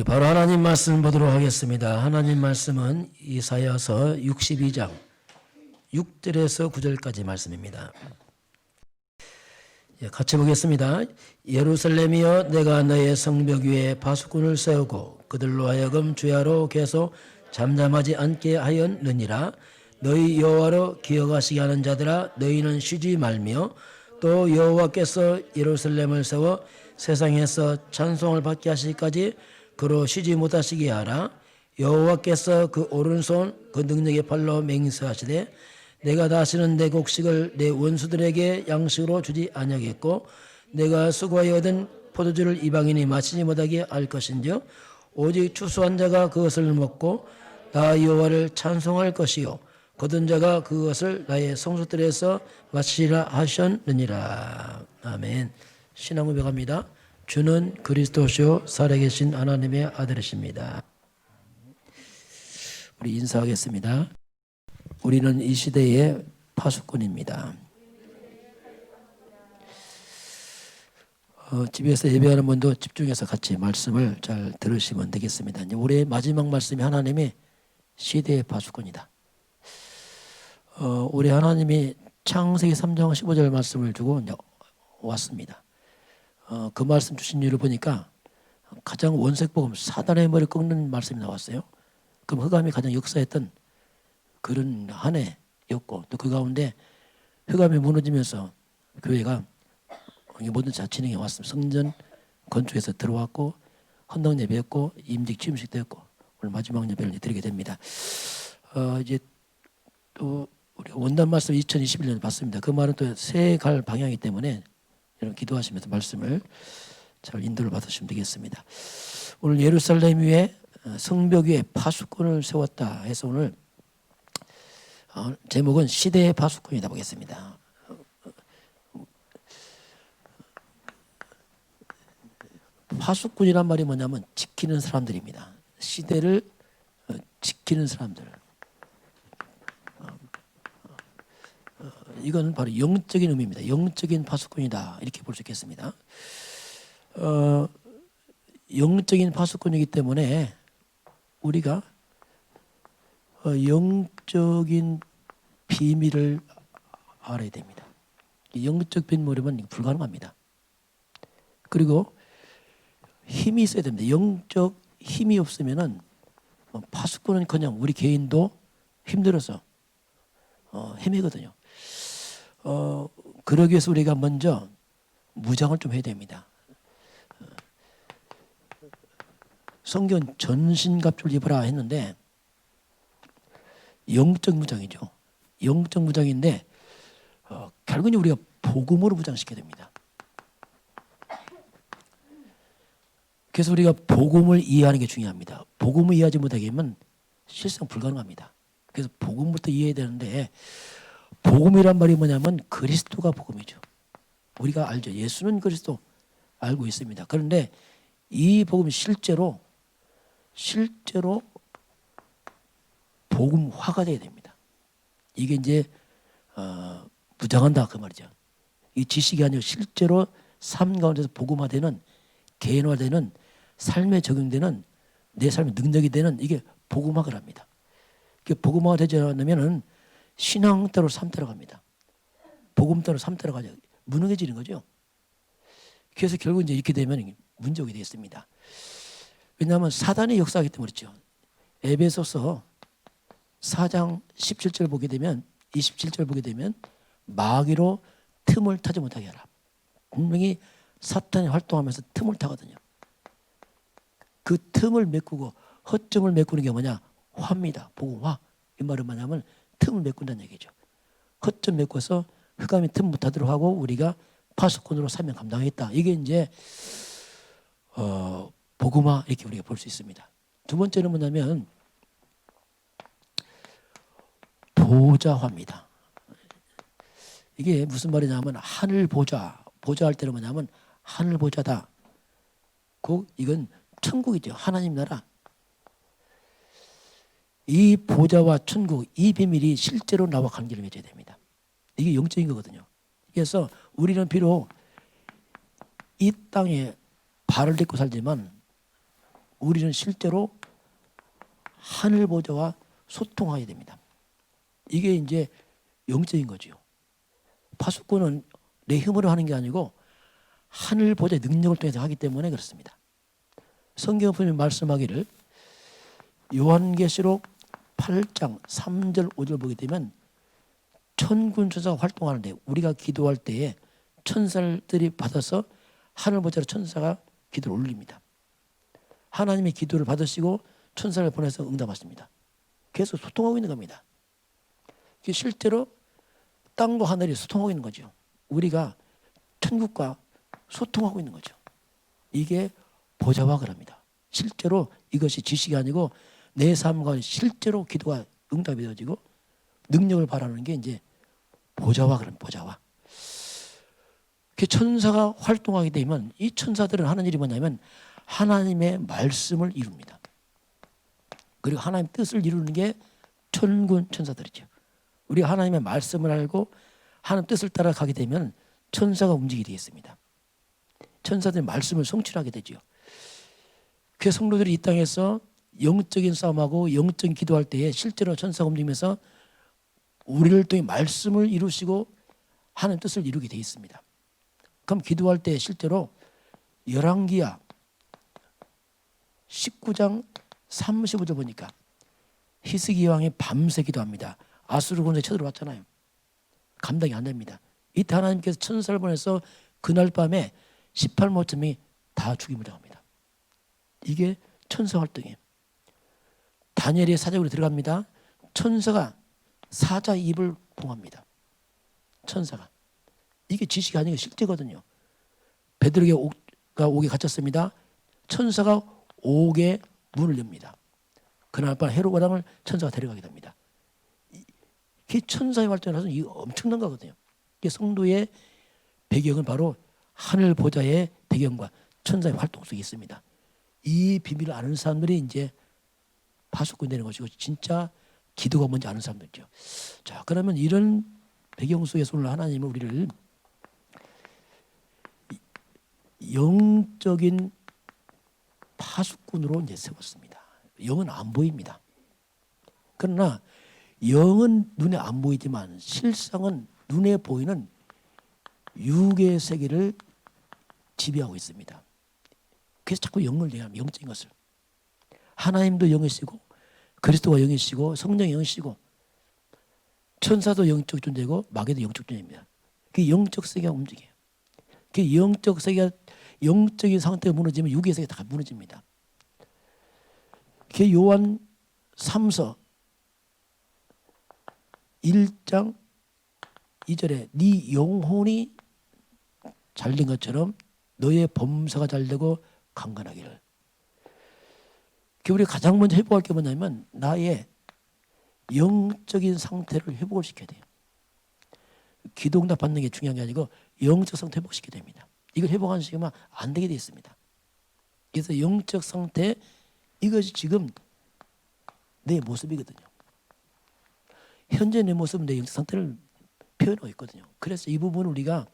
바로 하나님 말씀 보도록 하겠습니다. 하나님 말씀은 이사야서 62장 6절에서 9절까지 말씀입니다. 같이 보겠습니다. 예루살렘이여, 내가 너의 성벽 위에 파수꾼을 세우고 그들로 하여금 주야로 계속 잠잠하지 않게 하였느니라. 너희 여호와로 기억하시게 하는 자들아, 너희는 쉬지 말며 또 여호와께서 예루살렘을 세워 세상에서 찬송을 받게 하시기까지 그로 쉬지 못하시게 하라. 여호와께서 그 오른손 그 능력의 팔로 맹세하시되 내가 다시는 내 곡식을 내 원수들에게 양식으로 주지 아니하겠고 내가 수고하여 얻은 포도주를 이방인이 마시지 못하게 할 것인즉 오직 추수한 자가 그것을 먹고 나 여호와를 찬송할 것이요 거둔 자가 그것을 나의 성소들에서 마시리라 하셨느니라. 아멘. 신앙 고백합니다. 주는 그리스도시요 살아계신 하나님의 아들이십니다. 우리 인사하겠습니다. 우리는 이 시대의 파수꾼입니다. 집에서 예배하는 분도 집중해서 같이 말씀을 잘 들으시면 되겠습니다. 이제 올해 마지막 말씀이 하나님의 시대의 파수꾼이다. 올해 하나님이 창세기 3장 15절 말씀을 주고 왔습니다. 그 말씀 주신 이유를 보니까 가장 원색복음 사단의 머리 꺾는 말씀이 나왔어요. 그럼 흑암이 가장 역사했던 그런 한 해였고 또 그 가운데 흑암이 무너지면서 교회가 모든 자치능에 왔습니다. 성전 건축에서 들어왔고 헌당 예배였고 임직 취임식 되었고 오늘 마지막 예배를 드리게 됩니다. 이제 또 우리 원단 말씀 2021년 봤습니다. 그 말은 또 새해 갈 방향이기 때문에 여러분 기도하시면서 말씀을 잘 인도를 받으시면 되겠습니다. 오늘 예루살렘 위에 성벽 위에 파수꾼을 세웠다 해서 오늘 제목은 시대의 파수꾼이다 보겠습니다. 파수꾼이란 말이 뭐냐면 지키는 사람들입니다. 시대를 지키는 사람들. 이건 바로 영적인 의미입니다. 영적인 파수꾼이다 이렇게 볼 수 있겠습니다. 영적인 파수꾼이기 때문에 우리가 영적인 비밀을 알아야 됩니다. 영적 비밀이면 불가능합니다. 그리고 힘이 있어야 됩니다. 영적 힘이 없으면은 파수꾼은커녕 우리 개인도 힘들어서 헤매거든요. 그러기 위해서 우리가 먼저 무장을 좀 해야 됩니다. 성경 전신갑주를 입어라 했는데 영적 무장이죠. 영적 무장인데 결국은 우리가 복음으로 무장시켜야 됩니다. 그래서 우리가 복음을 이해하는 게 중요합니다. 복음을 이해하지 못하게 하면 실상 불가능합니다. 그래서 복음부터 이해해야 되는데 복음이란 말이 뭐냐면 그리스도가 복음이죠. 우리가 알죠. 예수는 그리스도 알고 있습니다. 그런데 이 복음이 실제로 복음화가 돼야 됩니다. 이게 이제 무장한다 그 말이죠. 이 지식이 아니고 실제로 삶 가운데서 복음화되는 개인화되는 삶에 적용되는 내 삶의 능력이 되는 이게 복음화가 합니다. 이게 복음화가 되지 않으면은 신앙 따로 삶 따라갑니다. 복음 따로 삶 따라가죠. 무능해지는 거죠. 그래서 결국 이제 이렇게 되면 문제 오게 되겠습니다. 왜냐하면 사단의 역사이기 때문에 그렇죠. 에베소서 4장 17절 보게 되면 27절 보게 되면 마귀로 틈을 타지 못하게 하라. 분명히 사탄이 활동하면서 틈을 타거든요. 그 틈을 메꾸고 허점을 메꾸는 게 뭐냐? 화입니다. 복음화. 이 말은 뭐냐면 틈을 메꾼다는 얘기죠. 허점 메꿔서 흑암이 틈 못 타도록 하고 우리가 파수꾼으로 사명 감당했다. 이게 이제 복음화 이렇게 우리가 볼 수 있습니다. 두 번째는 뭐냐면 보좌화입니다. 이게 무슨 말이냐면 하늘 보좌. 보좌할 때는 뭐냐면 하늘 보좌다. 이건 천국이죠. 하나님 나라. 이 보좌와 천국, 이 비밀이 실제로 나와 관계를 맺어야 됩니다. 이게 영적인 거거든요. 그래서 우리는 비록 이 땅에 발을 딛고 살지만 우리는 실제로 하늘 보좌와 소통하게 됩니다. 이게 이제 영적인 거죠. 파수꾼은 내 힘으로 하는 게 아니고 하늘 보좌의 능력을 통해서 하기 때문에 그렇습니다. 성경 분명히 말씀하기를 요한계시록 8장 3절 5절 보게 되면 천군 천사가 활동하는데 우리가 기도할 때에 천사들이 받아서 하늘 보좌로 천사가 기도를 올립니다. 하나님의 기도를 받으시고 천사를 보내서 응답하십니다. 계속 소통하고 있는 겁니다. 실제로 땅과 하늘이 소통하고 있는 거죠. 우리가 천국과 소통하고 있는 거죠. 이게 보좌와 그럽니다. 실제로 이것이 지식이 아니고 내 삶과 실제로 기도가 응답이 되어지고 능력을 바라는 게 이제 보좌와 그런 보좌와. 천사가 활동하게 되면 이 천사들은 하는 일이 뭐냐면 하나님의 말씀을 이룹니다. 그리고 하나님의 뜻을 이루는 게 천군 천사들이죠. 우리가 하나님의 말씀을 알고 하나님 뜻을 따라가게 되면 천사가 움직이게 되어 있습니다. 천사들의 말씀을 성취하게 되죠. 그 성도들이 이 땅에서 영적인 싸움하고 영적인 기도할 때에 실제로 천사가 움직이면서 우리를 통해 말씀을 이루시고 하나님 뜻을 이루게 되어 있습니다. 그럼 기도할 때 실제로 열왕기야 19장 35절 보니까 히스기 왕이 밤새 기도합니다. 아수르 군대 쳐들어왔잖아요. 감당이 안 됩니다. 이때 하나님께서 천사를 보내서 그날 밤에 18모쯤이 다 죽임을 당합니다. 이게 천사 활동이에요. 다니엘의 사적으로 들어갑니다. 천사가 사자 입을 봉합니다. 천사가. 이게 지식이 아니고 실제거든요. 베드로가 옥에 갇혔습니다. 천사가 옥에 문을 엽니다. 그날 밤 헤롯 왕을 천사가 데려가게 됩니다. 이 천사의 활동이라서 이게 엄청난 거거든요. 이게 성도의 배경은 바로 하늘 보좌의 배경과 천사의 활동 속에 있습니다. 이 비밀을 아는 사람들이 이제 파수꾼이 되는 것이고 진짜 기도가 뭔지 아는 사람들이죠. 자, 그러면 이런 배경 속에서 오늘 하나님은 우리를 영적인 파수꾼으로 이제 세웠습니다. 영은 안 보입니다. 그러나 영은 눈에 안 보이지만 실상은 눈에 보이는 육의 세계를 지배하고 있습니다. 그래서 자꾸 영을 얘기합니다. 영적인 것을. 하나님도 영이시고 그리스도가 영이시고 성령이 영이시고 천사도 영적 존재고 마귀도 영적 존재입니다. 그 영적 세계가 움직여요. 그 영적 세계가 영적인 상태가 무너지면 육의 세계가 다 무너집니다. 그 요한 3서 1장 2절에 네 영혼이 잘된 것처럼 너의 범사가 잘되고 강건하기를. 우리가 가장 먼저 회복할 게 뭐냐면 나의 영적인 상태를 회복을 시켜야 돼요. 기도응답 받는 게 중요한 게 아니고 영적 상태 회복시켜야 됩니다. 이걸 회복하는 시간만 안 되게 되어 있습니다. 그래서 영적 상태 이것이 지금 내 모습이거든요. 현재 내 모습은 내 영적 상태를 표현하고 있거든요. 그래서 이 부분을 우리가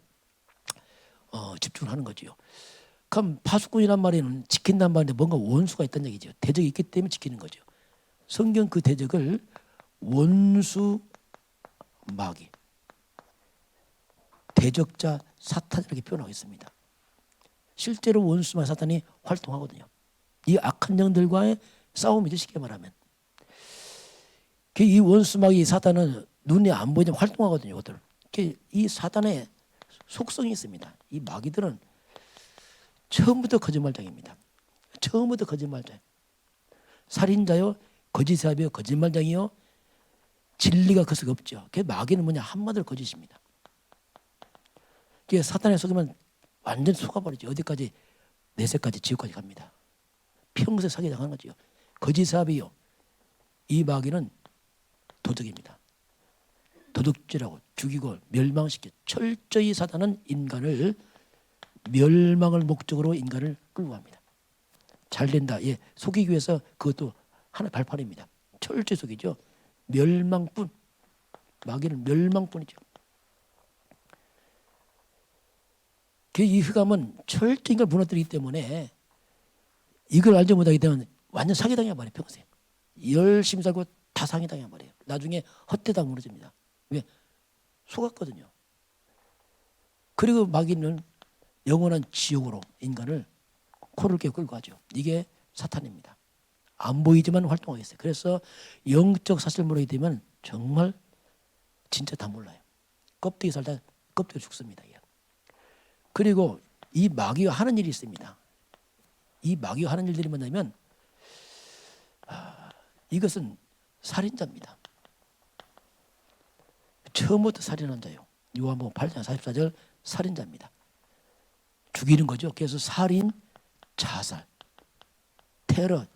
집중하는 거죠. 그럼 파수꾼이란 말에는 지킨단 말인데 뭔가 원수가 있다는 얘기죠. 대적이 있기 때문에 지키는 거죠. 성경 그 대적을 원수 마귀, 대적자 사탄이라고 표현하고 있습니다. 실제로 원수만 사탄이 활동하거든요. 이 악한 영들과의 싸움이죠. 쉽게 말하면. 이 원수 마귀 사탄은 눈에 안 보이지만 활동하거든요. 이것들. 이 사탄의 속성이 있습니다. 이 마귀들은 처음부터 거짓말장입니다. 처음부터 거짓말장. 살인자요, 거짓사비요, 거짓말장이요. 진리가 그 속에 없죠. 마귀는 뭐냐 한마디로 거짓입니다. 사탄에 속으면 완전 속아버리죠. 어디까지? 내세까지 지옥까지 갑니다. 평생 사기당하는 거죠. 거짓사비요. 이 마귀는 도덕입니다. 도둑질하고 죽이고 멸망시켜 철저히 사단은 인간을 멸망을 목적으로 인간을 끌고 갑니다. 잘 된다. 예, 속이기 위해서 그것도 하나의 발판입니다. 철저히 속이죠. 멸망뿐. 마귀는 멸망뿐이죠. 이 흑암은 철저히 인간을 무너뜨리기 때문에 이걸 알지 못하게 되면 완전 사기당해 버려요. 평생. 열심히 살고 다 사기당해 버려요. 나중에 헛되다 무너집니다. 왜? 속았거든요. 그리고 마귀는 영원한 지옥으로 인간을 코를 깨 끌고 가죠. 이게 사탄입니다. 안 보이지만 활동하겠어요. 그래서 영적 사실 모르게 되면 정말 진짜 다 몰라요. 껍데기 살다 껍데기 죽습니다. 그리고 이 마귀가 하는 일이 있습니다. 이 마귀가 하는 일들이 뭐냐면 이것은 살인자입니다. 처음부터 살인한 자요. 요한복음 8장 44절 살인자입니다. 죽이는 거죠. 그래서 살인, 자살, 테러,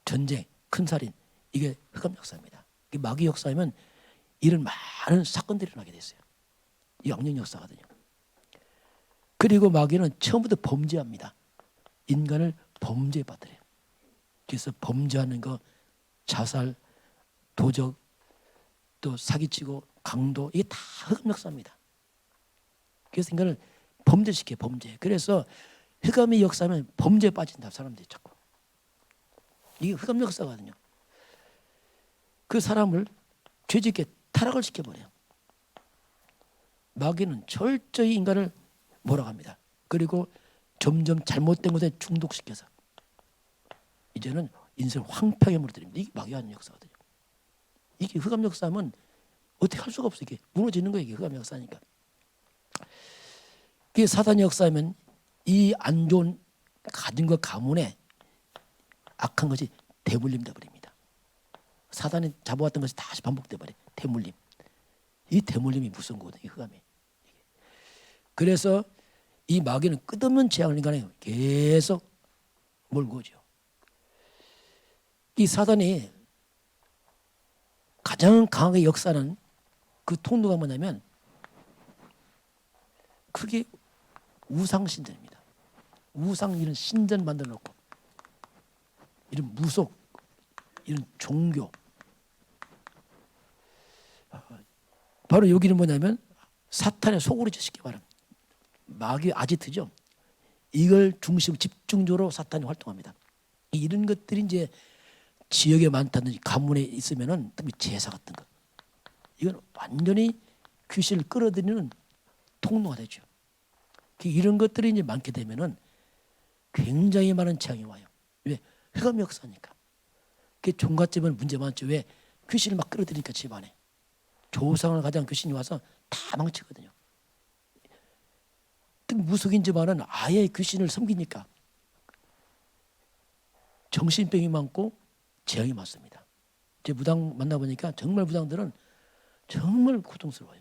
전쟁, 큰 살인 이게 흑암 역사입니다. 마귀 역사하면 이런 많은 사건들이 일어나게 됐어요. 이 악령 역사거든요. 그리고 마귀는 처음부터 범죄합니다. 인간을 범죄에 빠뜨려요. 그래서 범죄하는 거, 자살, 도적, 또 사기치고 강도 이게 다 흑암 역사입니다. 그래서 인간을 범죄시켜요. 범죄. 그래서 흑암의 역사는 범죄에 빠진다. 사람들이 자꾸. 이게 흑암 역사거든요. 그 사람을 죄짓게 타락을 시켜버려요. 마귀는 철저히 인간을 몰아갑니다. 그리고 점점 잘못된 것에 중독시켜서 이제는 인생을 황폐하게 물들입니다. 이게 마귀가 하는 역사거든요. 이게 흑암 역사하면 어떻게 할 수가 없어요. 이게 무너지는 거예요. 이게 흑암 역사니까. 이게 사단 역사하면 이 안 좋은 가진 것 가문에 악한 것이 대물림 되어버립니다. 사단이 잡아왔던 것이 다시 반복돼 버려요. 대물림. 이 대물림이 무서운 거거든요. 이 흑암이. 그래서 이 마귀는 끝없는 재앙을 인간에 계속 몰고 오죠. 이 사단이 가장 강하게 역사하는 그 통로가 뭐냐면 그게 우상신전입니다. 우상 이런 신전 만들어 놓고 이런 무속 이런 종교 바로 여기는 뭐냐면 사탄의 속으로 쉽게 말하면 마귀 아지트죠. 이걸 중심으로 집중적으로 사탄이 활동합니다. 이런 것들이 이제 지역에 많다든지 가문에 있으면은 특히 제사 같은 거 이건 완전히 귀신을 끌어들이는 통로가 되죠. 이런 것들이 이제 많게 되면은 굉장히 많은 재앙이 와요. 왜? 흑암 역사니까. 그 종갓집은 문제 많죠. 왜? 귀신을 막 끌어들이니까 집안에 조상을 가장 귀신이 와서 다 망치거든요. 무속인 집안은 아예 귀신을 섬기니까 정신병이 많고 재앙이 많습니다. 제 무당 만나보니까 정말 무당들은 정말 고통스러워요.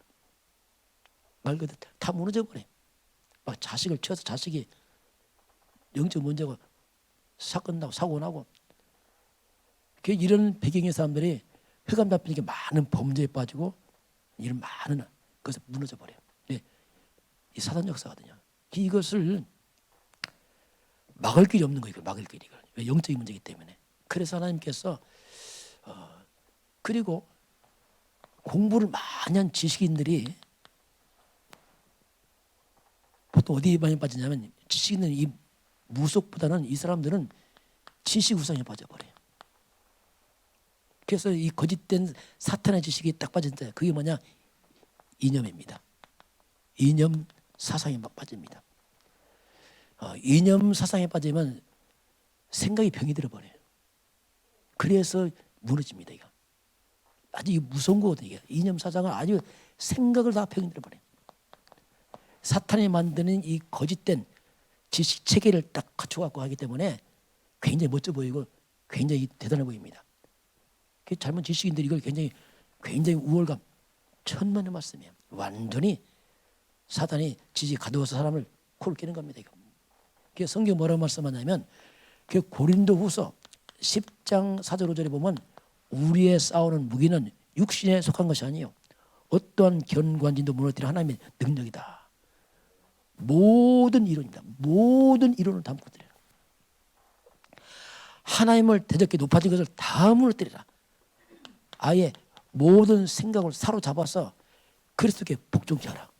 말 그대로 다 무너져 버려요. 막 자식을 쳐서 자식이 영적 문제가 사건 나고 사고 나고 이런 배경의 사람들이 흑암 잡히니까 많은 범죄에 빠지고 이런 많은 것에 무너져 버려요. 이 사단 역사거든요. 이것을 막을 길이 없는 거예요. 막을 길이. 왜? 영적인 문제이기 때문에. 그래서 하나님께서 그리고 공부를 많이 한 지식인들이 보통 어디에 많이 빠지냐면 지식인은 이 무속보다는 이 사람들은 지식 우상에 빠져버려요. 그래서 이 거짓된 사탄의 지식이 딱 빠진다. 그게 뭐냐? 이념입니다. 이념 사상에 막 빠집니다. 이념 사상에 빠지면 생각이 병이 들어버려요. 그래서 무너집니다. 이거 아주 무서운 거거든요. 이념 사상을 아주 생각을 다 병이 들어버려요. 사탄이 만드는 이 거짓된 지식 체계를 딱 갖춰갖고 하기 때문에 굉장히 멋져 보이고 굉장히 대단해 보입니다. 젊은 지식인들이 이걸 굉장히 우월감 천만의 말씀이에요. 완전히 사탄이 지지 가두어서 사람을 코를 끼는 겁니다. 이거. 성경 뭐라고 말씀하냐면 고린도후서 10장 4절 5절에 보면 우리의 싸우는 무기는 육신에 속한 것이 아니요 어떠한 견고한진도 무너뜨리는 하나님의 능력이다. 모든 이론입니다. 모든 이론을 다 무너뜨려라. 하나님을 대적해 높아진 것을 다 무너뜨리라. 아예 모든 생각을 사로잡아서 그리스도께 복종케 하라.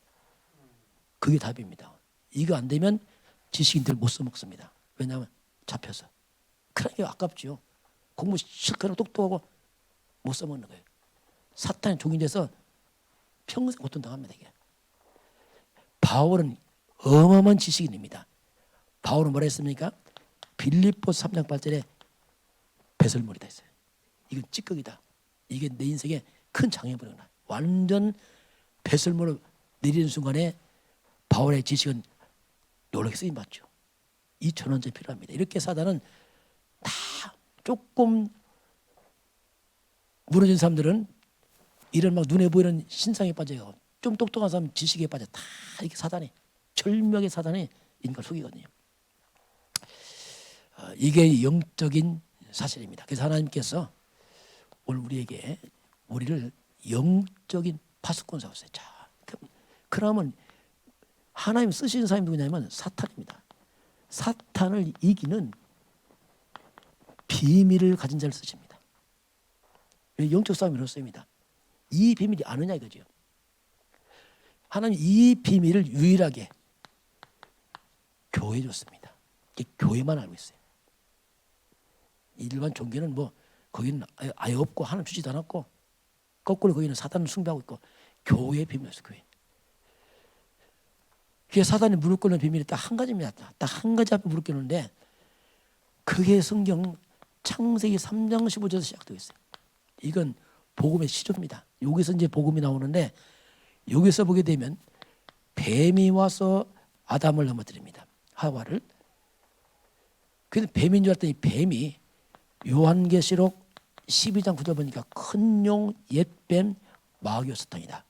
그게 답입니다. 이거 안 되면 지식인들 못 써먹습니다. 왜냐하면 잡혀서 그러니까 아깝죠. 공부 실컷 똑똑하고 못 써먹는 거예요. 사탄의 종이 돼서 평생 고통당합니다. 이게. 바울은 어마어마한 지식인입니다. 바울은 뭐라 했습니까? 빌립보서 3장 8절에 배설물이다 했어요. 이건 찌꺼기다. 이게 내 인생에 큰 장애물이구나. 완전 배설물을 내리는 순간에 바울의 지식은 놀랍게 쓰임받죠. 2,000원짜리 필요합니다. 이렇게 사단은 다 조금 무너진 사람들은 이런 막 눈에 보이는 신상에 빠져요. 좀 똑똑한 사람 지식에 빠져. 다 이렇게 사단이 절묘하게 사단이 인간을 속이거든요. 이게 영적인 사실입니다. 그래서 하나님께서 오늘 우리를 영적인 파수꾼 세웠어요. 자, 그러면 하나님 쓰시는 사람이 누구냐면 사탄입니다. 사탄을 이기는 비밀을 가진 자를 쓰십니다. 영적 싸움이 이렇습니다. 이 비밀이 아느냐 이거죠. 하나님 이 비밀을 유일하게 교회에 줬습니다. 교회만 알고 있어요. 일반 종교는 뭐 거기는 아예 없고 하나님 주지도 않았고 거꾸로 거기는 사단을 숭배하고 있고 교회의 비밀이었어요. 교회. 그게 사단이 무릎 꿇는 비밀이 딱 한 가지입니다. 딱 한 가지 앞에 무릎 꿇는데 그게 성경 창세기 3장 15절에서 시작되어 있어요. 이건 복음의 시조입니다. 여기서 이제 복음이 나오는데 여기서 보게 되면 뱀이 와서 아담을 넘어뜨립니다. 하와를. 그래서 뱀인 줄 알았더니 뱀이 요한계시록 12장 9절 보니까 큰 용, 옛뱀, 마귀요 사탄이다.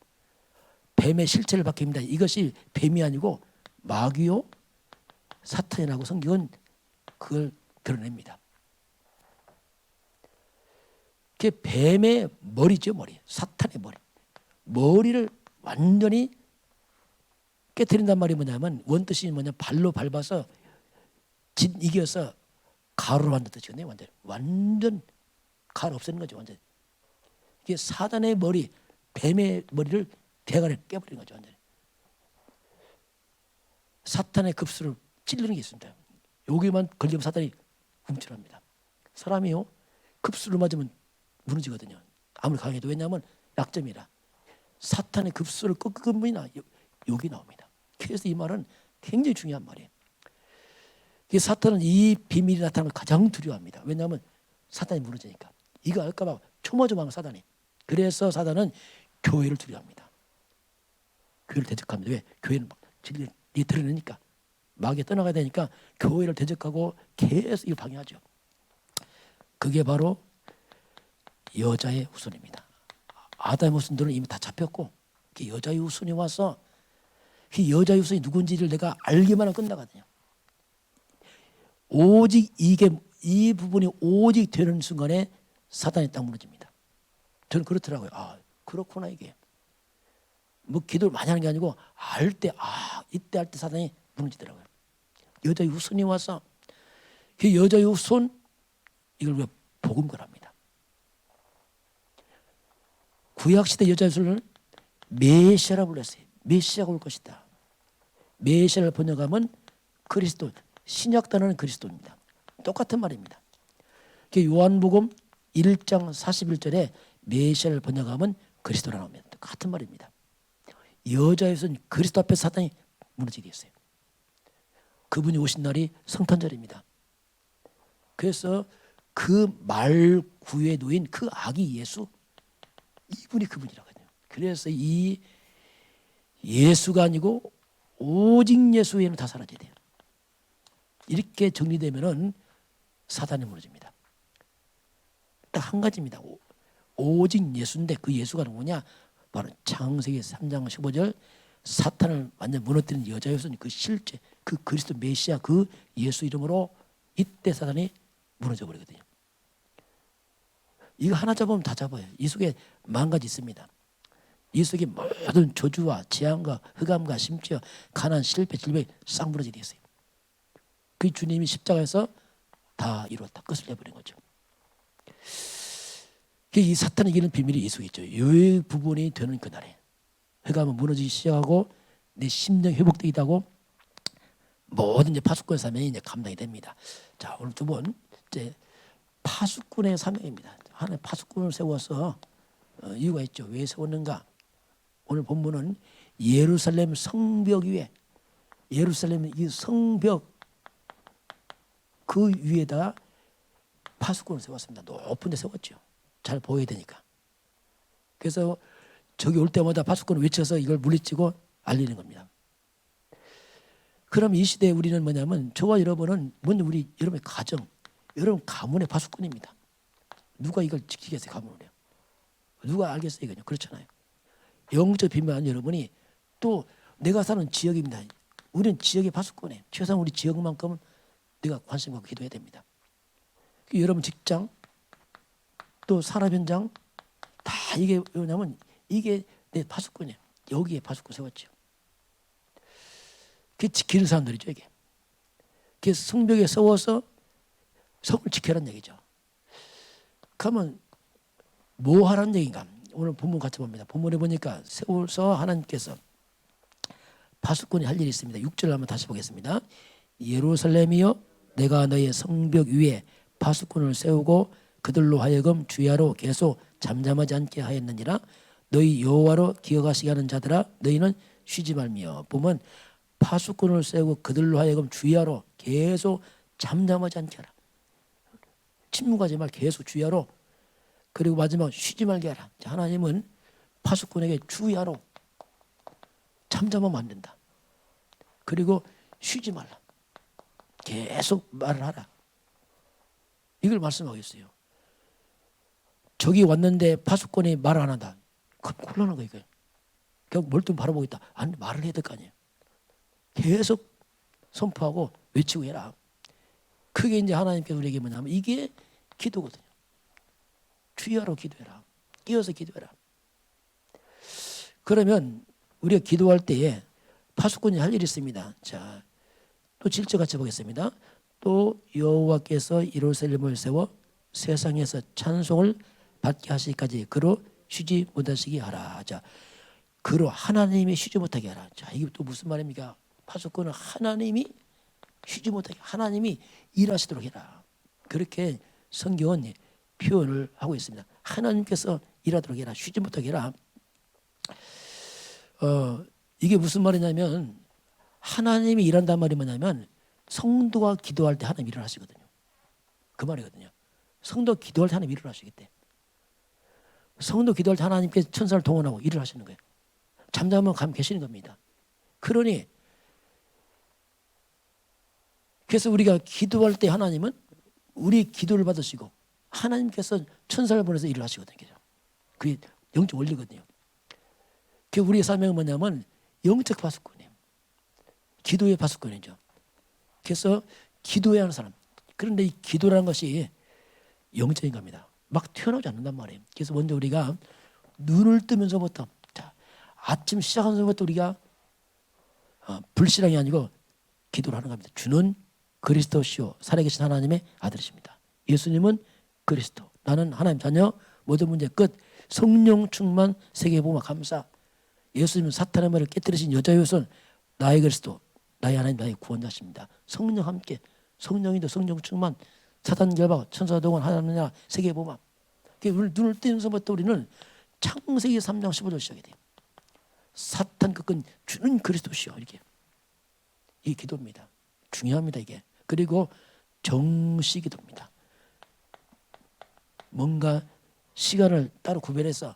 뱀의 실체를 밝힙니다. 이것이 뱀이 아니고 마귀요 사탄이라고 성경은 그걸 드러냅니다. 그게 뱀의 머리죠, 머리. 사탄의 머리. 머리를 완전히 깨트린단 말이 뭐냐면 원뜻이 뭐냐 발로 밟아서 이겨서 가루로 만든 뜻이거든요. 완전 가루 없애는 거죠. 완전. 이게 사단의 머리, 뱀의 머리를 대가리 깨버리는 거죠. 완전히. 사탄의 급수를 찔르는 게 있습니다. 여기만 걸리면 사탄이 움찔합니다. 사람이요 급수를 맞으면 무너지거든요. 아무리 강해도. 왜냐하면 약점이라. 사탄의 급수를 꺾은 분이 여기 나옵니다. 그래서 이 말은 굉장히 중요한 말이에요. 사탄은 이 비밀이 나타나는 걸 가장 두려워합니다. 왜냐하면 사탄이 무너지니까. 이거 알까 봐 조마조마한 사단이. 그래서 사단은 교회를 두려워합니다. 교회를 대적합니다. 왜? 교회는 막 진리를 드러내니까. 마귀에 떠나가야 되니까 교회를 대적하고 계속 이걸 방해하죠. 그게 바로 여자의 후손입니다. 아담의 후손들은 이미 다 잡혔고 여자의 후손이 와서 그 여자의 후손이 누군지를 내가 알기만 하면 끝나거든요. 오직 이 부분이 오직 되는 순간에 사단이 딱 무너집니다. 저는 그렇더라고요. 아, 그렇구나 이게. 뭐 기도를 많이 하는 게 아니고 이때 할 때 사단이 무너지더라고요. 여자의 후손이 와서 그 여자의 후손 이걸 우리가 복음거랍니다. 구약시대 여자의 후손을 메시아라고 불렀어요. 메시아가 올 것이다. 메시아를 번역하면 그리스도, 신약 단어는 그리스도입니다. 똑같은 말입니다. 요한복음 1장 41절에 메시아를 번역하면 그리스도라 나옵니다. 똑같은 말입니다. 여자에서는 그리스도 앞에 사단이 무너지게 했어요. 그분이 오신 날이 성탄절입니다. 그래서 그 말 구유에 놓인 그 아기 예수, 이분이 그분이라거든요. 그래서 이 예수가 아니고 오직 예수 외에는 다 사라져야 돼요. 이렇게 정리되면은 사단이 무너집니다. 딱 한 가지입니다. 오직 예수인데 그 예수가 누구냐? 바로 창세기 3장 15절 사탄을 완전 무너뜨린 여자였으니 그 실제 그 그리스도 메시아 그 예수 이름으로 이때 사단이 무너져 버리거든요. 이거 하나 잡으면 다 잡아요. 이 속에 10,000가지 있습니다. 이 속에 모든 저주와 재앙과 흑암과 심지어 가난, 실패, 질병이 싹 무너지게 됐어요. 그 주님이 십자가에서 다 이루었다. 끝을 내버린 거죠. 이 사탄이 이기는 비밀이 이 속에 있죠. 이 부분이 되는 그날에 흑암은 무너지기 시작하고 내 심령이 회복되기도 하고 모든 이제 파수꾼의 사명이 이제 감당이 됩니다. 자, 오늘 두 번 이제 파수꾼의 사명입니다. 하나님 파수꾼을 세워서 이유가 있죠. 왜 세웠는가? 오늘 본문은 예루살렘 성벽 위에, 예루살렘 이 성벽 그 위에다가 파수꾼을 세웠습니다. 높은 데 세웠죠. 잘 보여야 되니까. 그래서 저기 올 때마다 파수꾼을 외쳐서 이걸 물리치고 알리는 겁니다. 그럼 이 시대에 우리는 뭐냐면 저와 여러분은 먼저 우리 여러분의 가정, 여러분 가문의 파수꾼입니다. 누가 이걸 지키겠어요? 가문을요. 누가 알겠어요? 이거요. 그렇잖아요. 영적 비밀한 여러분이 또 내가 사는 지역입니다. 우리는 지역의 파수꾼이에요. 최소한 우리 지역만큼은 내가 관심 갖고 기도해야 됩니다. 여러분 직장 또 산업 현장 다 이게 뭐냐면 이게 내 파수꾼이에요. 여기에 파수꾼 세웠죠. 그게 지키는 사람들이죠. 이게. 그래서 성벽에 세워서 성을 지켜라는 얘기죠. 그러면 뭐 하라는 얘기인가? 오늘 본문 같이 봅니다. 본문에 보니까 세워서 하나님께서 파수꾼이 할 일이 있습니다. 6절 한번 다시 보겠습니다. 예루살렘이여 내가 너의 성벽 위에 파수꾼을 세우고 그들로 하여금 주야로 계속 잠잠하지 않게 하였느니라. 너희 여호와로 기억하시게 하는 자들아 너희는 쉬지 말며. 보면 파수꾼을 세우고 그들로 하여금 주야로 계속 잠잠하지 않게 하라. 침묵하지 말 계속 주야로. 그리고 마지막 쉬지 말게 하라. 하나님은 파수꾼에게 주야로 잠잠하면 안 된다. 그리고 쉬지 말라. 계속 말을 하라. 이걸 말씀하고 있어요. 저기 왔는데 파수꾼이 말을 안 한다. 그럼 곤란한 거예요. 그냥 멀뚱히 바라보고 있다. 아니 말을 해야 될 거 아니에요. 계속 선포하고 외치고 해라. 그게 이제 하나님께서 우리에게 뭐냐면 이게 기도거든요. 주여로 기도해라. 끼어서 기도해라. 그러면 우리가 기도할 때에 파수꾼이 할 일이 있습니다. 자, 또 7절 같이 보겠습니다. 또 여호와께서 예루살렘을 세워 세상에서 찬송을 받게 하시기까지 그로 쉬지 못하시게 하라. 자, 그로 하나님이 쉬지 못하게 하라. 자, 이게 또 무슨 말입니까? 파수꾼은 하나님이 쉬지 못하게, 하나님이 일하시도록 해라. 그렇게 성경은 표현을 하고 있습니다. 하나님께서 일하도록 해라. 쉬지 못하게 해라. 이게 무슨 말이냐면 하나님이 일한단 말이 뭐냐면 성도가 기도할 때 하나님 일을 하시거든요. 그 말이거든요. 성도 기도할 때 하나님 일을 하시겠대. 성도 기도할 때 하나님께 천사를 동원하고 일을 하시는 거예요. 잠잠하면 감 계시는 겁니다. 그러니 그래서 우리가 기도할 때 하나님은 우리 기도를 받으시고 하나님께서 천사를 보내서 일을 하시거든요. 그게 영적 원리거든요. 그 우리의 사명은 뭐냐면 영적 파수꾼이에요. 기도의 파수꾼이죠. 그래서 기도해야 하는 사람. 그런데 이 기도라는 것이 영적인 겁니다. 막 튀어나오지 않는단 말이에요. 그래서 먼저 우리가 눈을 뜨면서부터 자, 아침 시작하는 순간부터 우리가 불신앙이 아니고 기도를 하는 겁니다. 주는 그리스도시요 살아계신 하나님의 아들이십니다. 예수님은 그리스도, 나는 하나님 자녀, 모든 문제 끝. 성령 충만 세계복음 감사. 예수님은 사탄의 말을 깨뜨리신 여자의 손, 나의 그리스도, 나의 하나님, 나의 구원자십니다. 성령 함께, 성령이도 성령 충만, 사탄 결박, 천사 동원 하나님 나라 세계복음. 눈을 뜨면서부터 우리는 창세기 3장 15절 시작이 돼요. 사탄 끝은 주는 그리스도시요. 이렇게 이 기도입니다. 중요합니다 이게. 그리고 정시 기도입니다. 뭔가 시간을 따로 구별해서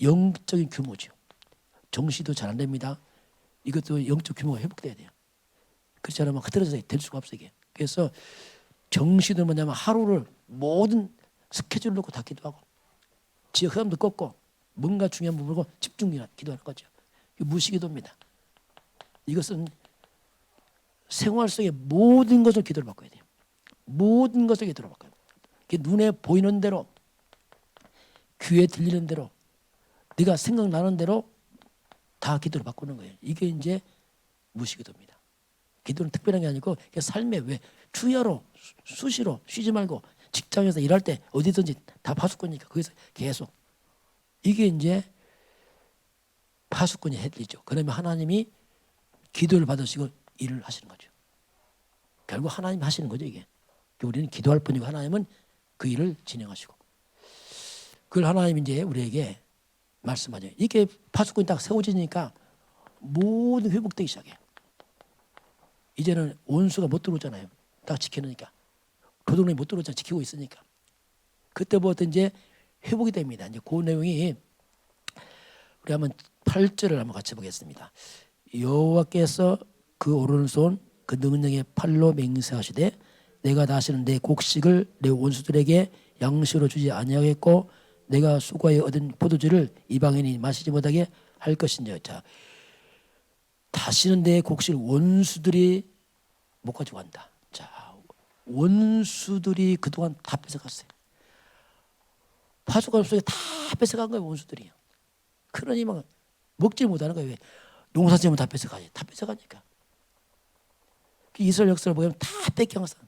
영적인 규모죠. 정시도 잘 안 됩니다. 이것도 영적 규모가 회복돼야 돼요. 그렇지 않으면 흐트러져서 될 수가 없어요. 이게. 그래서 정시도 뭐냐면 하루를 모든 스케줄을 놓고 다 기도하고 지역 흐름도 꺾고 뭔가 중요한 부분을 집중해서 기도하는 거죠. 이게 무시기도입니다. 이것은 생활 속의 모든 것을 기도를 바꿔야 돼요. 모든 것을 기도를 바꿔요. 눈에 보이는 대로, 귀에 들리는 대로, 네가 생각나는 대로 다 기도를 바꾸는 거예요. 이게 이제 무시기도입니다. 기도는 특별한 게 아니고 삶에 왜 주야로 수시로 쉬지 말고 직장에서 일할 때 어디든지 다 파수꾼이니까 거기서 계속 이게 이제 파수꾼이 해드리죠. 그러면 하나님이 기도를 받으시고 일을 하시는 거죠. 결국 하나님 하시는 거죠, 이게. 우리는 기도할 뿐이고 하나님은 그 일을 진행하시고. 그걸 하나님이 이제 우리에게 말씀하죠. 이렇게 파수꾼이 딱 세워지니까 모든 회복되기 시작해요. 이제는 원수가 못 들어오잖아요. 딱 지켜놓으니까. 도둑놈이 못 들어오잖아요. 지키고 있으니까. 그때부터 이제 회복이 됩니다. 이제 그 내용이 우리 한번 8절을 한번 같이 보겠습니다. 여호와께서 그 오른손 그 능력의 팔로 맹세하시되 내가 다시는 내 곡식을 내 원수들에게 양식으로 주지 아니하겠고 내가 수고하여 얻은 포도주를 이방인이 마시지 못하게 할 것인지. 자, 다시는 내 곡식을 원수들이 못 가지고 간다. 자, 원수들이 그동안 다 뺏어갔어요. 파수꾼 속에 다 뺏어간 거예요, 원수들이. 그러니 막 먹지 못하는 거예요. 농사 지으면 다 뺏어가지. 다 뺏어가니까. 이스라엘 역사를 보면 다 뺏겨 항상.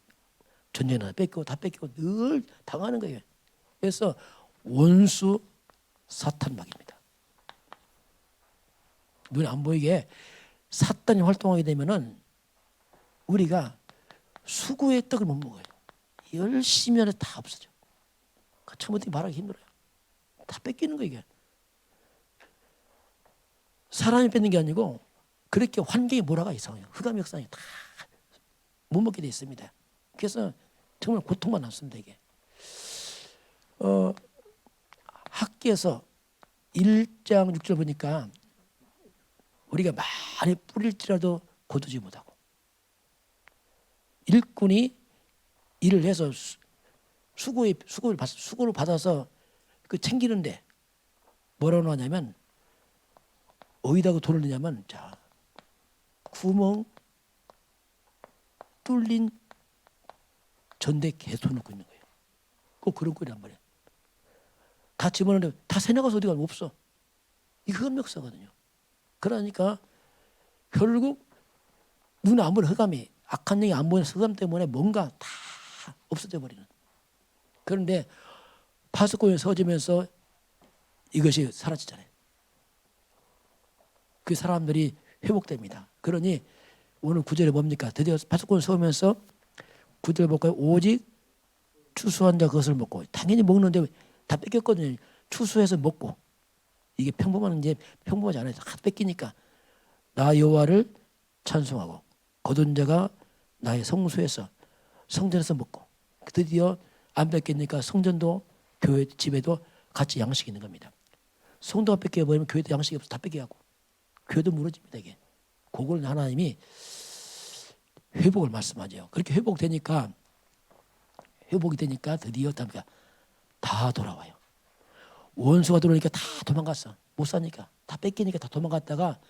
전쟁이나 뺏기고 다 뺏기고 늘 당하는 거예요. 그래서 원수 사탄막입니다. 눈에 안 보이게 사탄이 활동하게 되면은 우리가 수구의 떡을 못 먹어요. 열심히 하는 다 없어져. 처음부터 말하기 힘들어요. 다 뺏기는 거 이게. 사람이 뺏는 게 아니고 그렇게 환경이 몰아가 이상해요. 흑암 역상이 다 못 먹게 돼 있습니다. 그래서 정말 고통만 남습니다 이게. 학기에서 1장 6절 보니까 우리가 많이 뿌릴지라도 거두지 못하고 일꾼이 일을 해서 수고를 받아서 그 챙기는데 뭐라고 하냐면 어디다가 돈을 넣냐면 자 구멍 뚫린 전대 계속 놓고 있는 거예요. 꼭 그런 꼴이란 말이에요. 다 집어넣는데 다 새나가서 어디 가면 없어. 이게 흑암역사거든요. 그러니까 결국 눈에 안 보이는 흑암이 악한 영이 안 보이는 흑암 때문에 뭔가 다 없어져 버리는. 그런데 파수꾼이 서지면서 이것이 사라지잖아요. 그 사람들이 회복됩니다. 그러니 오늘 9절에 뭡니까? 드디어 파수꾼을 세우면서 9절 볼까요? 오직 추수한 자 그것을 먹고. 당연히 먹는데 다 뺏겼거든요. 추수해서 먹고. 이게 평범하지 않아요. 다 뺏기니까. 나 여호와를 찬송하고 거둔 자가 나의 성소에서 성전에서 먹고. 드디어 안 뺏기니까 성전도 교회 집에도 같이 양식이 있는 겁니다. 성도가 뺏겨버리면 교회도 양식이 없어. 다 뺏겨가고. 교회도 무너집니다. 이게. 그걸 하나님이 회복을 말씀하죠. 그렇게 회복이 되니까 드디어 다 돌아와요. 원수가 들어오니까 다 도망갔어. 못 사니까. 다 뺏기니까 다 도망갔다가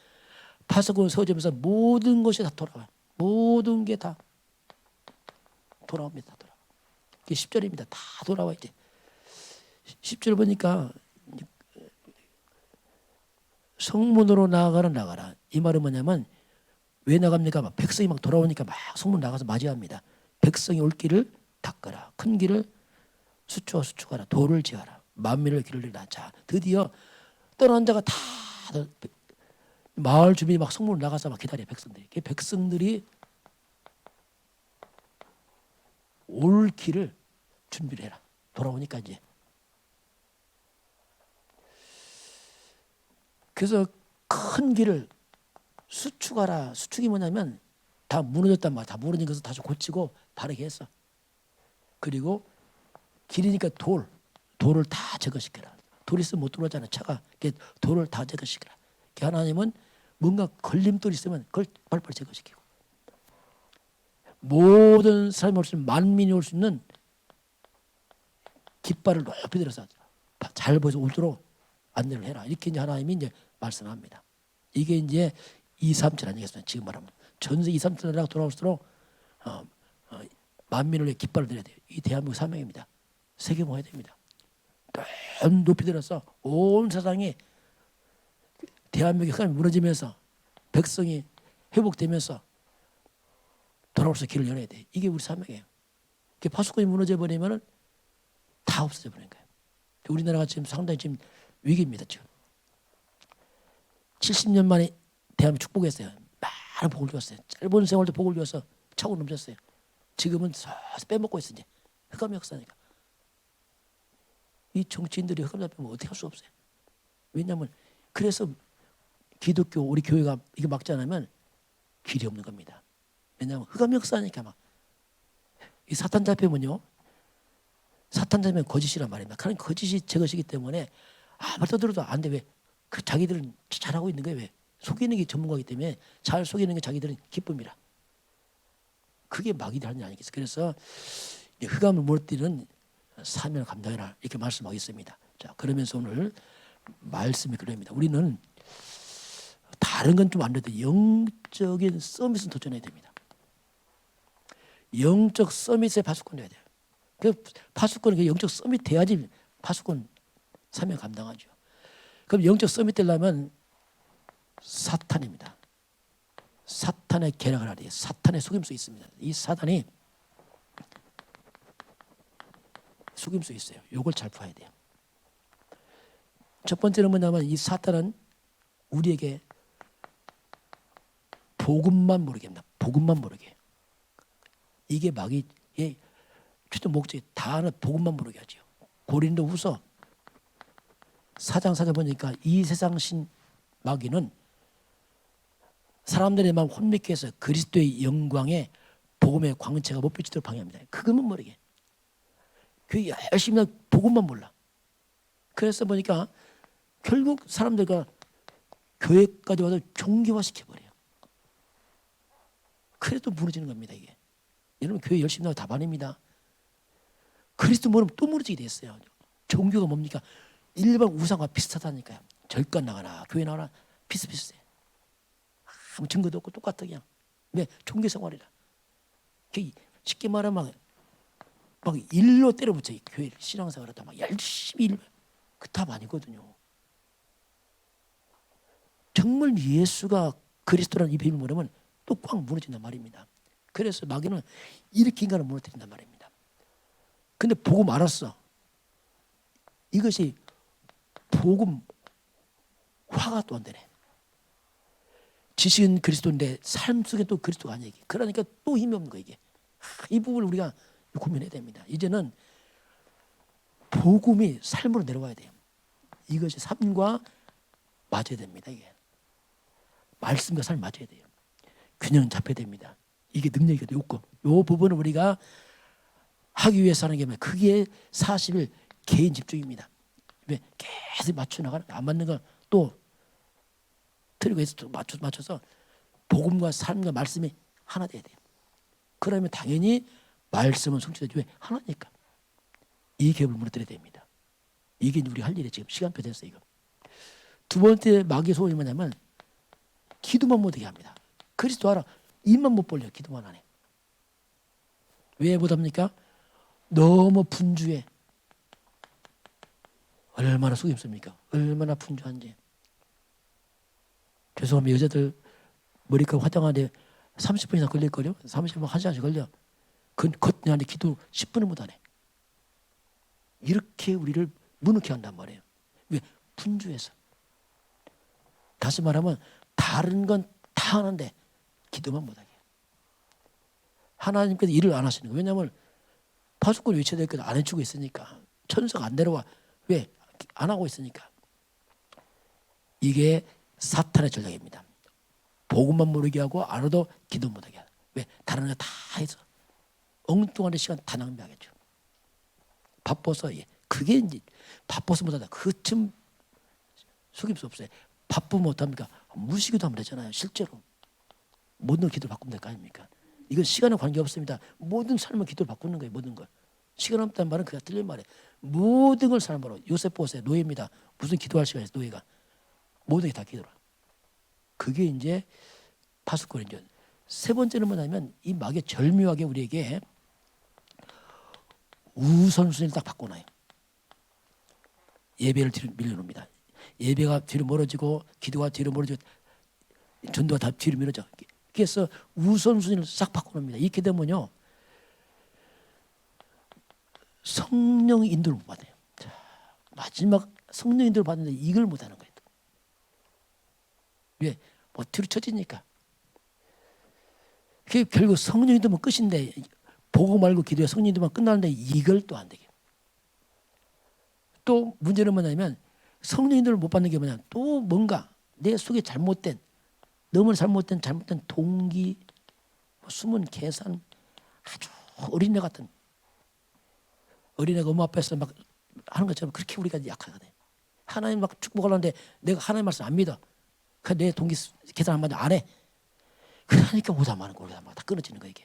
파수꾼 서지면서 모든 것이 다 돌아와요. 모든 게 다 돌아옵니다. 그게 10절입니다. 다 돌아와 이제. 10절 보니까 성문으로 나가라. 이 말은 뭐냐면 왜 나갑니까? 막 백성이 막 돌아오니까 막 성문 나가서 맞이합니다. 백성이 올 길을 닦아라. 큰 길을 수축하라. 도를 지어라. 만민을 길을 내라. 자, 드디어 떠난 자가 다 마을 주민이 막 성문을 나가서 막 기다려 백성들이. 그 백성들이 올 길을 준비를 해라. 돌아오니까 이제. 그래서 큰 길을 수축하라. 수축이 뭐냐면 다 무너졌단 말이야. 다 무너진 것을 다시 고치고 바르게 했어. 그리고 길이니까 돌을 다 제거시켜라. 돌 있으면 못 들어오잖아. 차가. 돌을 다 제거시켜라. 하나님은 뭔가 걸림돌이 있으면 그걸 빨리빨리 제거시키고 모든 사람이 올 수 있는 만민이 올 수 있는 깃발을 높이 들어서 잘 보여서 오도록 안내를 해라. 이렇게 이제 하나님이 이제 말씀합니다. 이게 이제 2, 3절 아니겠습니까? 지금 말하면 전세 2, 3절이라고 돌아올수록 만민을 위해 깃발을 들여야 돼요. 이 대한민국 사명입니다. 세계 모아야 됩니다. 높이 들어서 온 세상이 대한민국의 흑암이 무너지면서 백성이 회복되면서 돌아올 수 길을 열어야 돼. 이게 우리 사명이에요. 파수꾼이 무너져 버리면은 다 없어져 버리는 거예요. 우리나라가 지금 상당히 지금 위기입니다. 지금 70년 만에 대한민국 축복했어요. 많은 복을 주었어요. 짧은 세월도 복을 주어서 차고 넘쳤어요. 지금은 서서 빼먹고 있어. 이제 흑암 역사니까. 이 정치인들이 흑암 잡히면 어떻게 할 수 없어요. 왜냐하면 그래서 기독교 우리 교회가 이거 막지 않으면 길이 없는 겁니다. 왜냐하면 흑암 역사니까 막 이 사탄 잡히면요. 사탄 잡히면 거짓이란 말입니다. 그런 거짓이 제 것이기 때문에 아무리 떠들어도 안 돼. 왜? 그 자기들은 잘하고 있는 거예요. 왜? 속이는 게 전문가이기 때문에 잘 속이는 게 자기들은 기쁨이라. 그게 마귀들 하는 일 아니겠어요. 그래서 흑암을 무너뜨리는 사명을 감당해라 이렇게 말씀하겠습니다. 자, 그러면서 오늘 말씀이 그럽니다. 우리는 다른 건 좀 안 돼도 영적인 서밋은 도전해야 됩니다. 영적 서밋에 파수꾼 돼야 돼요. 그 파수꾼은 영적 서밋 돼야지 파수꾼 사명 감당하죠. 그럼 영적 서밋 되려면 사탄입니다. 사탄의 계략을 알아야 돼요. 사탄의 속임수 있습니다. 이 사탄이 속임수 있어요. 요걸 잘 봐야 돼요. 첫 번째는 뭐냐면 이 사탄은 우리에게 복음만 모르게 합니다. 복음만 모르게. 이게 마귀의 최종 목적이 다 하는 복음만 모르게 하죠. 고린도후서 4장 4절 보니까 이 세상신 마귀는 사람들의 마음 혼미케 해서 그리스도의 영광에 복음의 광채가 못 비치도록 방해합니다. 그것만 모르게. 그 열심히 복음만 몰라. 그래서 보니까 결국 사람들과 교회까지 와서 종교화시켜버려요. 그래도 무너지는 겁니다. 이게. 여러분 교회 열심히 나고 다반입니다. 그리스도 모르면 또 무너지게 됐어요. 종교가 뭡니까? 일반 우상과 비슷하다니까요. 절간 나가나 교회 나가나 비슷비슷해. 아무 증거도 없고 똑같아 그냥. 왜? 종교 생활이라. 쉽게 말하면 막 일로 때려붙여. 교회 신앙생활 하다 막 열심히 일. 그 답 아니거든요. 정말 예수가 그리스도라는 이 비밀을 모르면 또 꽉 무너진단 말입니다. 그래서 마귀는 이렇게 인간을 무너뜨린단 말입니다. 근데 복음 알았어. 이것이 복음 화가 또 안 되네. 지식은 그리스도인데 삶 속에 또 그리스도가 아니야. 그러니까 또 힘이 없는 거야 이게. 이 부분을 우리가 고민해야 됩니다. 이제는 복음이 삶으로 내려와야 돼요. 이것이 삶과 맞아야 됩니다. 이게 말씀과 삶 맞아야 돼요. 균형 잡혀야 됩니다. 이게 능력이 없고 이 부분은 우리가 하기 위해서 하는 게 뭐예요? 그게 40일 개인 집중입니다. 왜? 계속 맞춰나가는 안 맞는 걸 또 틀고 해서 맞춰서 복음과 삶과 말씀이 하나 돼야 돼요. 그러면 당연히 말씀은 성취되죠. 왜? 하나니까. 이 갭을 무너뜨려야 됩니다. 이게 우리 할 일이 지금 시간표 됐어요. 이거. 두 번째 마귀의 소원이 뭐냐면 기도만 못하게 합니다. 그리스도 알아. 입만 못 벌려. 기도만 안 해. 왜 못합니까? 너무 분주해. 얼마나 속임습니까? 얼마나 분주한지. 죄송합니다. 여자들 머리카락 화장하는데 30분이나 걸릴걸요? 30분 1시간씩 걸려. 겉내한테 기도 10분을 못하네. 이렇게 우리를 무능케 한단 말이에요. 왜? 분주해서. 다시 말하면 다른 건 다 하는데 기도만 못하게. 하나님께서 일을 안 하시는 거예요. 왜냐하면 파수꾼이 외쳐야 될 것도 안 해주고 있으니까. 천사가 안 내려와. 왜? 안 하고 있으니까. 이게 사탄의 전략입니다. 복음만 모르게 하고 알아도 기도 못하게 하는. 왜? 다른 거 다 해서 엉뚱한 시간 다 낭비하겠죠. 바빠서 그게 이제 바빠서 못하다. 그쯤 속일 수 없어요. 바쁘면 못합니까? 무시기도 하면 되잖아요. 실제로 모든 기도를 바꾸면 될 거 아닙니까? 이건 시간에 관계없습니다. 모든 삶을 기도를 바꾸는 거예요. 모든 걸. 시간 없다는 말은 그가 틀린 말이에요. 모든 걸 사람으로. 요셉 보세요. 노예입니다. 무슨 기도할 시간이 있어요. 노예가. 모든 게 다 기도라. 그게 이제 파수꾼이죠. 세 번째는 뭐냐면 이 마귀 절묘하게 우리에게 우선순위를 딱 바꿔놔요. 예배를 뒤로 밀려놓습니다. 예배가 뒤로 멀어지고 기도가 뒤로 멀어지고 전도가 다 뒤로 밀어져. 그래서 우선순위를 싹 바꿔놓습니다. 이렇게 되면요. 성령 인도를 못 받아요. 자, 마지막 성령 인도를 받는데 이걸 못하는 거예요. 왜? 뭐 뒤로 쳐지니까. 그게 결국 성령이 되면 끝인데 보고 말고 기도해 성령이 되면 끝나는데 이걸 또 안 되게. 또 문제는 뭐냐면 성령님들을 못 받는 게 뭐냐 또 뭔가 내 속에 너무 잘못된 동기, 숨은 계산, 아주 어린애 같은 어린애가 엄마 앞에서 막 하는 것처럼 그렇게 우리가 약하거든. 하나님 막 축복하려는데 내가 하나님 말씀 안 믿어. 내 동기 계산 한마디 안 해. 그러니까 오다 마는 거 오다 다 끊어지는 거야 이게.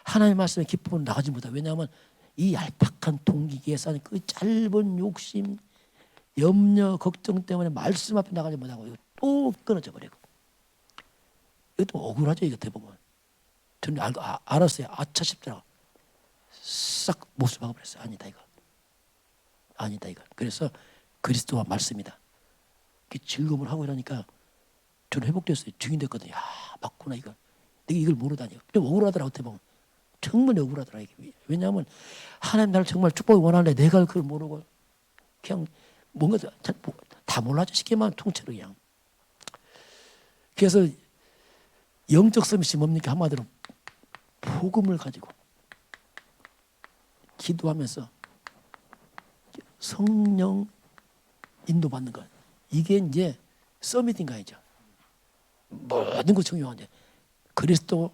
하나님 말씀의 기쁨은 나가지 못해. 왜냐하면 이 얄팍한 동기 계산, 그 짧은 욕심, 염려, 걱정 때문에 말씀 앞에 나가지 못하고 이거 또 끊어져 버리고. 이것도 억울하죠 이거 대부분. 저는 알았어요. 아차 싶더라고. 싹 못을 박아버렸어요. 아니다 이거. 그래서 그리스도와 말씀이다. 즐거움을 하고 이러니까 저는 회복됐어요. 증인됐거든요. 야 맞구나 이거. 내가 이걸 모르다니. 좀 억울하더라고 어떻게 보면. 정말 억울하더라 이게. 왜냐하면 하나님 나를 정말 축복을 원하는데 내가 그걸 모르고 그냥 뭔가 다 몰라져 쉽게만 통째로 그냥. 그래서 영적 서밋이 뭡니까? 한마디로 복음을 가지고 기도하면서 성령 인도받는 것. 이게 이제 서밋인 거죠. 모든 거 중요한데 그리스도,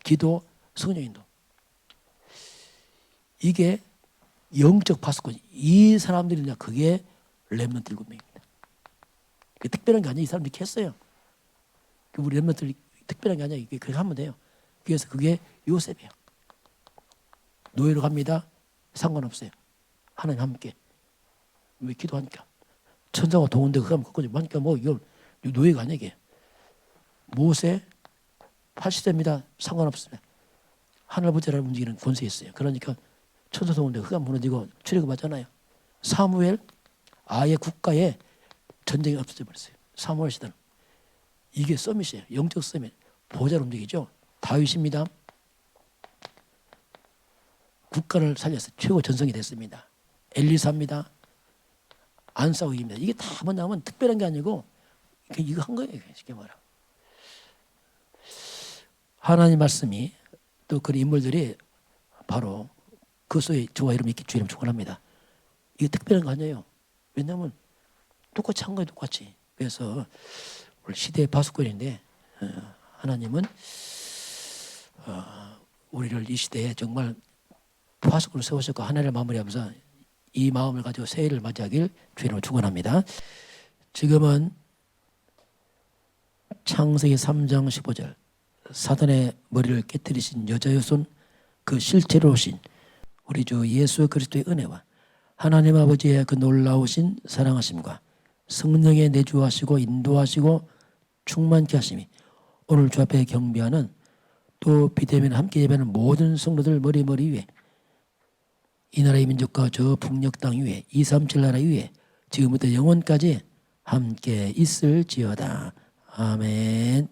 기도, 성령 인도. 이게 영적 파수꾼. 이 사람들이냐 그게 렘넌트 7명입니다. 특별한 게 아니라 이 사람들이 했어요. 우리 렘넌트들이 특별한 게 아니라 그렇게 하면 돼요. 그래서 그게 요셉이에요. 노예로 갑니다. 상관없어요. 하나님 함께. 왜 기도하니까. 천사가 동원되고 그러면 그거지. 하니까 뭐 이거 노예가 아니야 이게. 모세 80세입니다. 상관없습니다. 하늘보자를 움직이는 권세 있어요. 그러니까 천사 동원되고 흑암 무너지고 출애굽하잖아요. 사무엘 아예 국가에 전쟁이 없어져 버렸어요. 사무엘 시대는. 이게 서밋이에요. 영적 서밋. 보좌를 움직이죠. 다윗입니다. 국가를 살려서 최고 전성이 됐습니다. 엘리사입니다. 안사옥입니다. 이게 다 뭐냐면 특별한 게 아니고 이거 한 거예요. 쉽게 말하면. 하나님 말씀이 또 그런 인물들이 바로 그 속에 저와 이름이 있기 주님 축원합니다. 이게 특별한 거 아니에요. 왜냐하면 똑같이 한 거예요. 똑같이. 그래서 우리 시대의 파수꾼인데 하나님은 우리를 이 시대에 정말 파수꾼을 세우셨고 하나를 마무리하면서 이 마음을 가지고 새해를 맞이하길 주님으로 축원합니다. 지금은 창세기 3장 15절 사단의 머리를 깨뜨리신 여자의 손 그 실체로 오신 우리 주 예수 그리스도의 은혜와 하나님 아버지의 그 놀라우신 사랑하심과 성령의 내주하시고 인도하시고 충만케 하심이 오늘 주 앞에 경배하는 또 비대면 함께 예배하는 모든 성도들 머리 위에 이 나라의 민족과 저 북녘 땅 위에 237 나라 위에 지금부터 영원까지 함께 있을지어다. 아멘.